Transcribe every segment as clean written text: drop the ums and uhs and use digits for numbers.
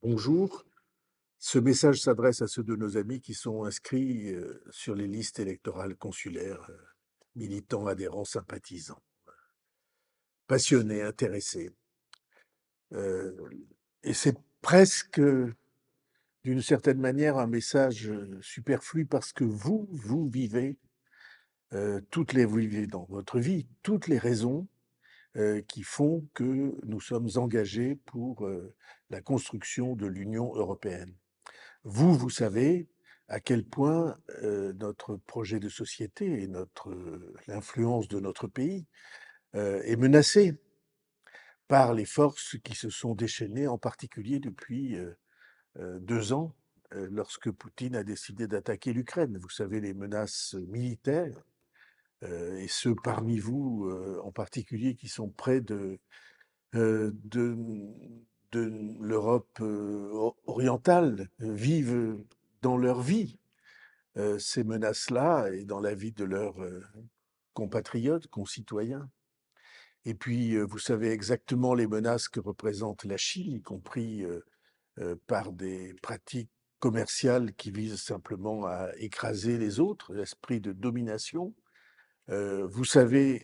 Bonjour. Ce message s'adresse à ceux de nos amis qui sont inscrits sur les listes électorales consulaires, militants, adhérents, sympathisants, passionnés, intéressés. Euh, et c'est presque, d'une certaine manière, un message superflu parce que vous vivez, vous vivez dans votre vie toutes les raisons qui font que nous sommes engagés pour la construction de l'Union européenne. Vous savez à quel point notre projet de société et l'influence de notre pays est menacée par les forces qui se sont déchaînées, en particulier depuis 2 ans, lorsque Poutine a décidé d'attaquer l'Ukraine. Vous savez, les menaces militaires, et ceux parmi vous en particulier qui sont près de, de l'Europe orientale, vivent dans leur vie ces menaces-là et dans la vie de leurs compatriotes, concitoyens. Et puis, vous savez exactement les menaces que représente la Chine, y compris par des pratiques commerciales qui visent simplement à écraser les autres, l'esprit de domination. Vous savez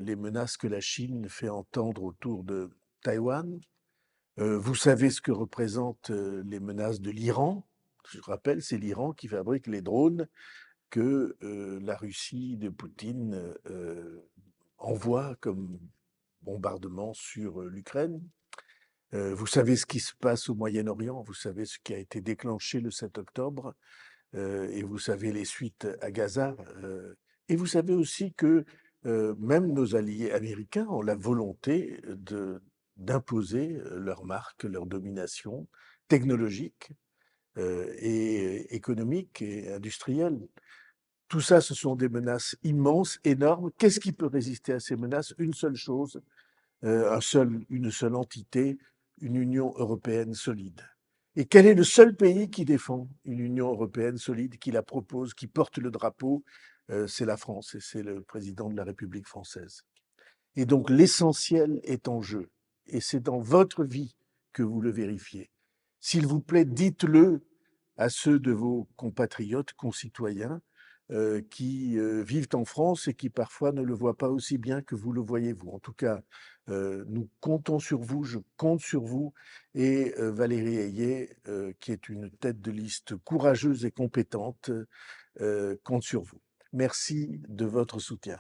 les menaces que la Chine fait entendre autour de Taïwan. Vous savez ce que représentent les menaces de l'Iran. Je rappelle, c'est l'Iran qui fabrique les drones que la Russie de Poutine envoie comme bombardement sur l'Ukraine. Vous savez ce qui se passe au Moyen-Orient, vous savez ce qui a été déclenché le 7 octobre, et vous savez les suites à Gaza. Et vous savez aussi que même nos alliés américains ont la volonté d'imposer leur marque, leur domination technologique et économique et industrielle. Tout ça, ce sont des menaces immenses, énormes. Qu'est-ce qui peut résister à ces menaces? Une seule chose, une seule entité, une Union européenne solide. Et quel est le seul pays qui défend une Union européenne solide, qui la propose, qui porte le drapeau? C'est la France et c'est le président de la République française. Et donc l'essentiel est en jeu. Et c'est dans votre vie que vous le vérifiez. S'il vous plaît, dites-le à ceux de vos compatriotes, concitoyens, qui vivent en France et qui parfois ne le voient pas aussi bien que vous le voyez vous. En tout cas, nous comptons sur vous, je compte sur vous et Valérie Ayé, qui est une tête de liste courageuse et compétente, compte sur vous. Merci de votre soutien.